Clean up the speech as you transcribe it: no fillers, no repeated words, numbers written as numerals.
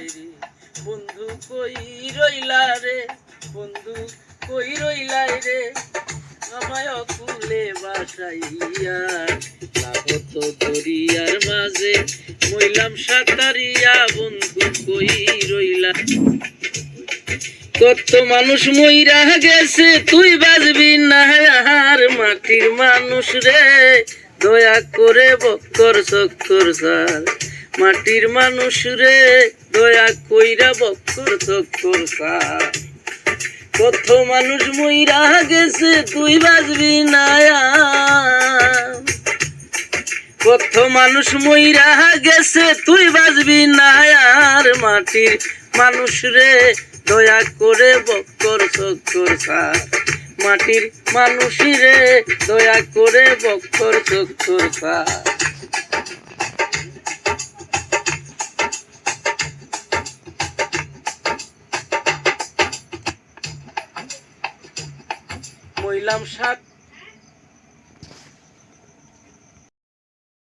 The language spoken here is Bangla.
রে বন্ধু কই রইলা রে বন্ধু কই রইলা রে আমায় অকুলে বাসাইয়া লাগত দরিয়ার মাঝে মইলাম সাঁতারিয়া বন্ধু কই রইলা কত মানুষ মইরা গেছে তুই বাজবি না আর মাটির মানুষ রে দয়া করে বক্কর চক্কর সার মাটির মানুষ রে দয়া কইরা বক্কর চক্কর সার কত মানুষ মইরা গেছে তুই বাজবি না কত মানুষ মইরা গেছে তুই বাজবি না আর মাটির মানুষ রে দয়া করে বক্কর চক্কর সার মাটির মানুষ রে দয়া করে বক্কর চক্কর সার মইলাম সাত